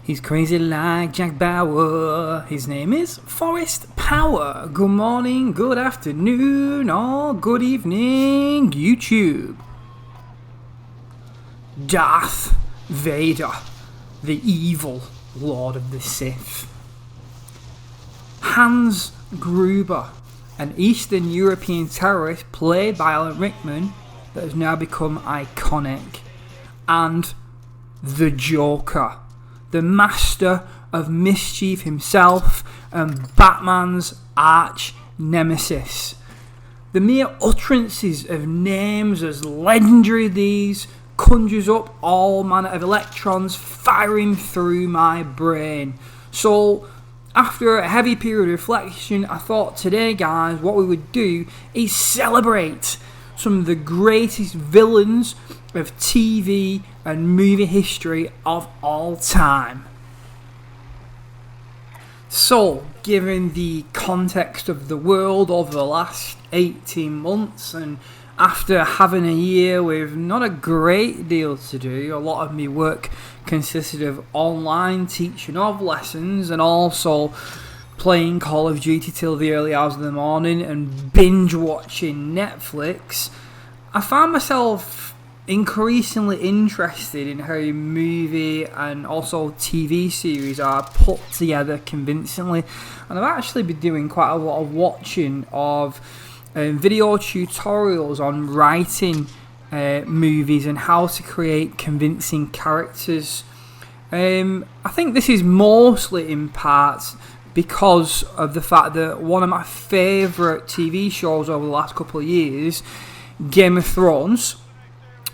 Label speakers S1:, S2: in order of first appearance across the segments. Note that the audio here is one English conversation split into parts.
S1: He's crazy like Jack Bauer. His name is Forrest Power. Good morning, good afternoon, or good evening, YouTube. Darth Vader, the evil Lord of the Sith. Hans Gruber, an Eastern European terrorist played by Alan Rickman that has now become iconic. And the Joker, the master of mischief himself and Batman's arch nemesis. The mere utterances of names as legendary as these conjures up all manner of electrons firing through my brain. So, after a heavy period of reflection, I thought today, guys, what we would do is celebrate some of the greatest villains of TV and movie history of all time. So, given the context of the world over the last 18 months, and after having a year with not a great deal to do, a lot of my work consisted of online teaching of lessons and also playing Call of Duty till the early hours of the morning and binge watching Netflix, I found myself increasingly interested in how movie and also TV series are put together convincingly, and I've actually been doing quite a lot of watching of video tutorials on writing movies and how to create convincing characters. I think this is mostly in part because of the fact that one of my favourite TV shows over the last couple of years, Game of Thrones,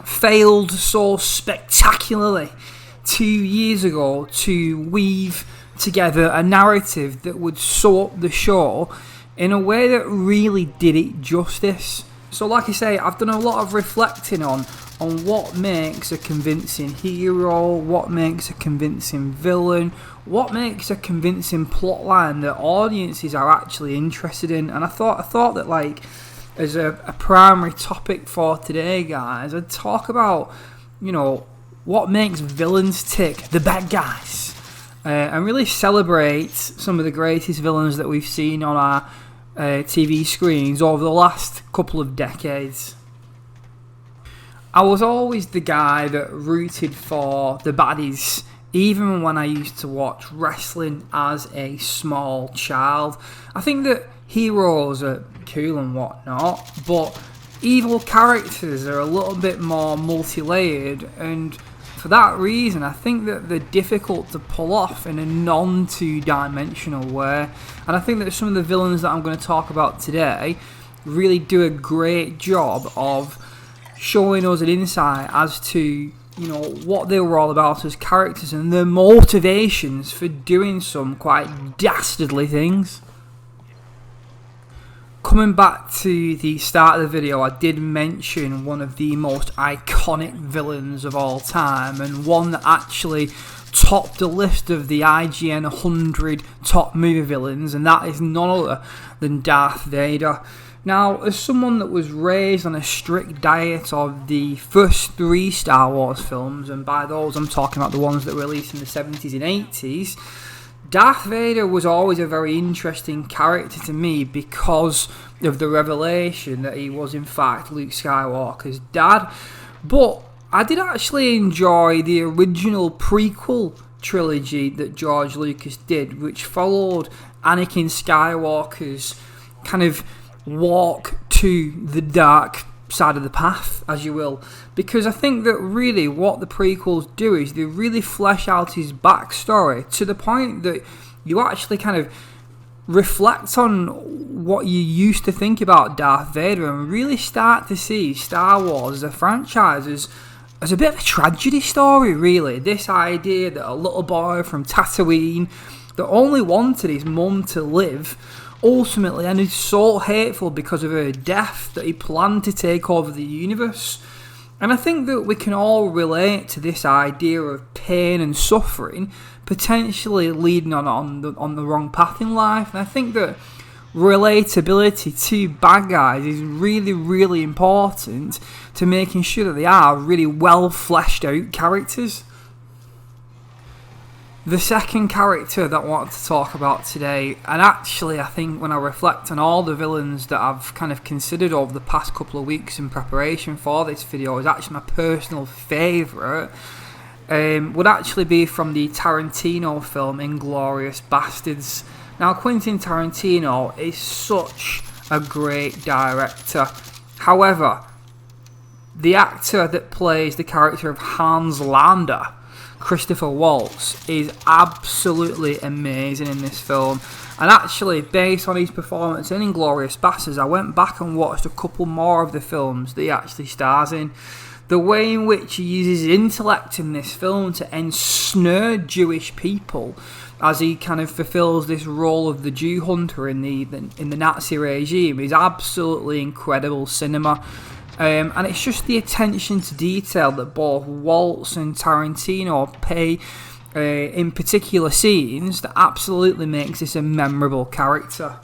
S1: failed so spectacularly 2 years ago to weave together a narrative that would sew up the show in a way that really did it justice. So like I say, I've done a lot of reflecting on what makes a convincing hero, what makes a convincing villain, what makes a convincing plotline that audiences are actually interested in. And I thought that, like, as a primary topic for today, guys, I'd talk about, what makes villains tick, the bad guys, and really celebrate some of the greatest villains that we've seen on our TV screens over the last couple of decades. I was always the guy that rooted for the baddies, even when I used to watch wrestling as a small child. I think that heroes are cool and whatnot, but evil characters are a little bit more multi-layered, and for that reason I think that they're difficult to pull off in a non-two-dimensional way. And I think that some of the villains that I'm going to talk about today really do a great job of showing us an insight as to what they were all about as characters and their motivations for doing some quite dastardly things. Coming back to the start of the video, I did mention one of the most iconic villains of all time, and one that actually topped the list of the IGN 100 top movie villains, and that is none other than Darth Vader. Now, as someone that was raised on a strict diet of the first 3 Star Wars films, and by those I'm talking about the ones that were released in the 70s and 80s, Darth Vader was always a very interesting character to me because of the revelation that he was in fact Luke Skywalker's dad. But I did actually enjoy the original prequel trilogy that George Lucas did, which followed Anakin Skywalker's kind of walk to the dark side of the path, as you will, because I think that really what the prequels do is they really flesh out his backstory to the point that you actually kind of reflect on what you used to think about Darth Vader and really start to see Star Wars as a franchise as a bit of a tragedy story, really. This idea that a little boy from Tatooine that only wanted his mum to live ultimately ended so hateful because of her death that he planned to take over the universe. And I think that we can all relate to this idea of pain and suffering potentially leading on the wrong path in life. And I think that relatability to bad guys is really, really important to making sure that they are really well fleshed out characters. The second character that I wanted to talk about today, and actually I think when I reflect on all the villains that I've kind of considered over the past couple of weeks in preparation for this video, is actually my personal favourite, would actually be from the Tarantino film Inglourious Basterds. Now, Quentin Tarantino is such a great director. However, the actor that plays the character of Hans Landa, Christopher Waltz, is absolutely amazing in this film. And actually, based on his performance in Inglourious Basterds, I went back and watched a couple more of the films that he actually stars in. The way in which he uses intellect in this film to ensnare Jewish people as he kind of fulfills this role of the Jew hunter in the Nazi regime is absolutely incredible cinema. And it's just the attention to detail that both Waltz and Tarantino pay in particular scenes that absolutely makes this a memorable character.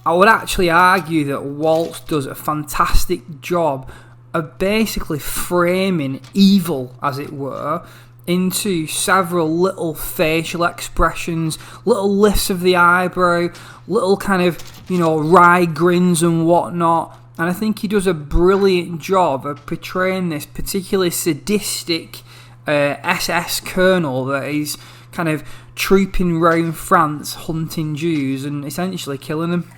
S1: I would actually argue that Waltz does a fantastic job of basically framing evil, as it were, into several little facial expressions, little lifts of the eyebrow, little kind of, wry grins and whatnot. And I think he does a brilliant job of portraying this particularly sadistic SS colonel that is kind of trooping around France hunting Jews and essentially killing them.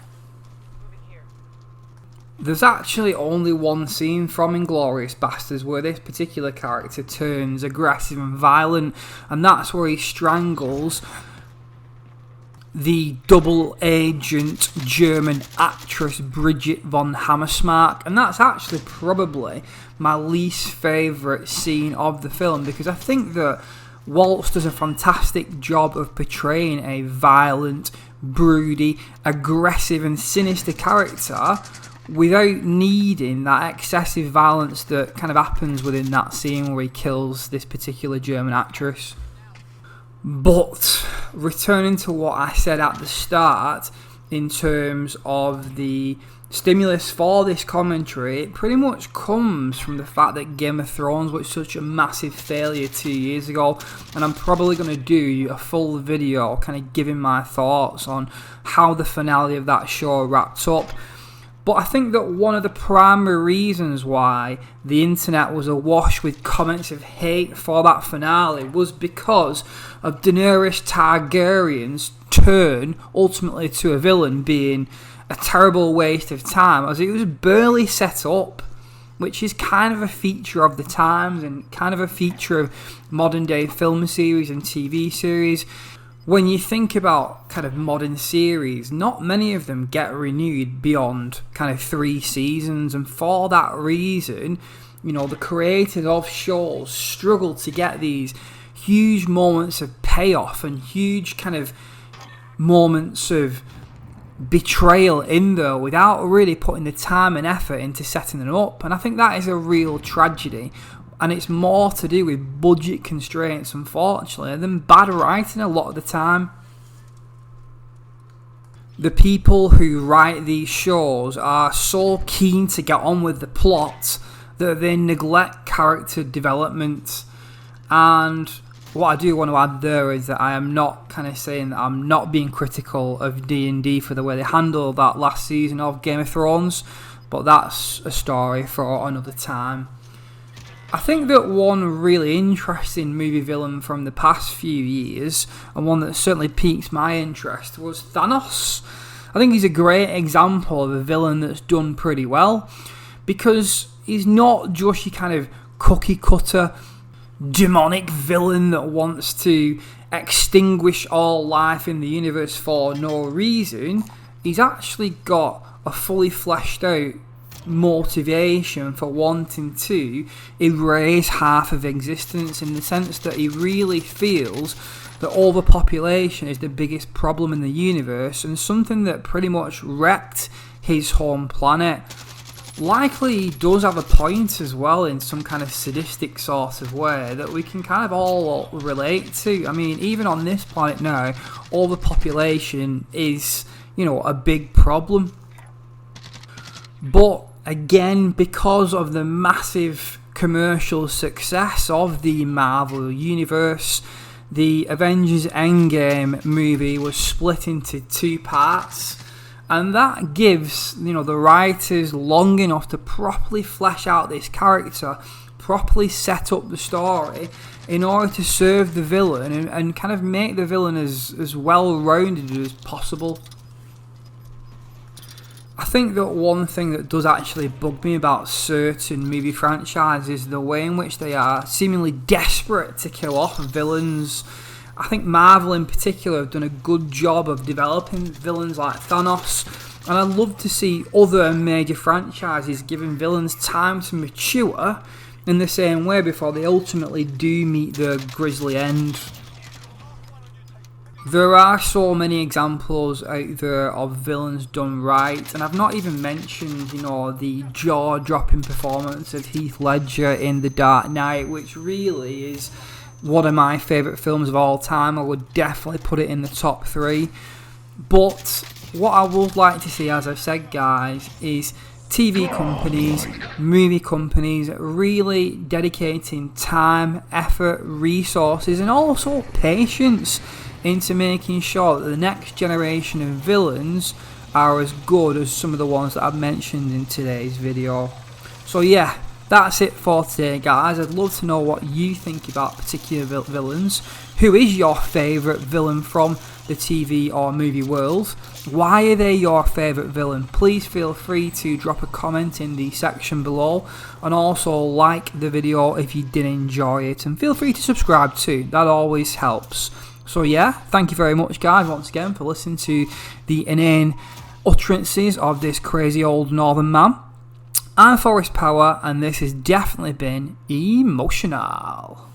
S1: There's actually only one scene from Inglourious Basterds where this particular character turns aggressive and violent, and that's where he strangles the double agent German actress Brigitte von Hammersmark, and that's actually probably my least favourite scene of the film, because I think that Waltz does a fantastic job of portraying a violent, broody, aggressive and sinister character without needing that excessive violence that kind of happens within that scene where he kills this particular German actress. But returning to what I said at the start in terms of the stimulus for this commentary, it pretty much comes from the fact that Game of Thrones was such a massive failure 2 years ago, and I'm probably going to do a full video kind of giving my thoughts on how the finale of that show wrapped up. But I think that one of the primary reasons why the internet was awash with comments of hate for that finale was because of Daenerys Targaryen's turn ultimately to a villain being a terrible waste of time, as it was barely set up, which is kind of a feature of the times and kind of a feature of modern day film series and TV series. When you think about kind of modern series, not many of them get renewed beyond kind of 3 seasons, and for that reason, the creators of shows struggle to get these huge moments of payoff and huge kind of moments of betrayal in there without really putting the time and effort into setting them up, and I think that is a real tragedy. And it's more to do with budget constraints, unfortunately, than bad writing a lot of the time. The people who write these shows are so keen to get on with the plot that they neglect character development. And what I do want to add there is that I am not kind of saying that I'm not being critical of D&D for the way they handled that last season of Game of Thrones, but that's a story for another time. I think that one really interesting movie villain from the past few years, and one that certainly piqued my interest, was Thanos. I think he's a great example of a villain that's done pretty well, because he's not just your kind of cookie cutter demonic villain that wants to extinguish all life in the universe for no reason. He's actually got a fully fleshed out motivation for wanting to erase half of existence, in the sense that he really feels that overpopulation is the biggest problem in the universe and something that pretty much wrecked his home planet. Likely he does have a point as well, in some kind of sadistic sort of way that we can kind of all relate to. I mean, even on this planet now, overpopulation is, a big problem. But again, because of the massive commercial success of the Marvel Universe, the Avengers Endgame movie was split into 2 parts, and that gives, the writers long enough to properly flesh out this character, properly set up the story in order to serve the villain and kind of make the villain as well-rounded as possible. I think that one thing that does actually bug me about certain movie franchises is the way in which they are seemingly desperate to kill off villains. I think Marvel in particular have done a good job of developing villains like Thanos, and I'd love to see other major franchises giving villains time to mature in the same way before they ultimately do meet the grisly end. There are so many examples out there of villains done right, and I've not even mentioned, the jaw-dropping performance of Heath Ledger in The Dark Knight, which really is one of my favourite films of all time. I would definitely put it in the top 3. But what I would like to see, as I've said, guys, is TV companies, movie companies really dedicating time, effort, resources, and also patience into making sure that the next generation of villains are as good as some of the ones that I've mentioned in today's video. So yeah, that's it for today, guys. I'd love to know what you think about particular villains. Who is your favourite villain from the TV or movie world? Why are they your favourite villain? Please feel free to drop a comment in the section below, and also like the video if you did enjoy it, and feel free to subscribe too, that always helps. So yeah, thank you very much, guys, once again for listening to the inane utterances of this crazy old northern man. I'm Forrest Power, and this has definitely been emotional.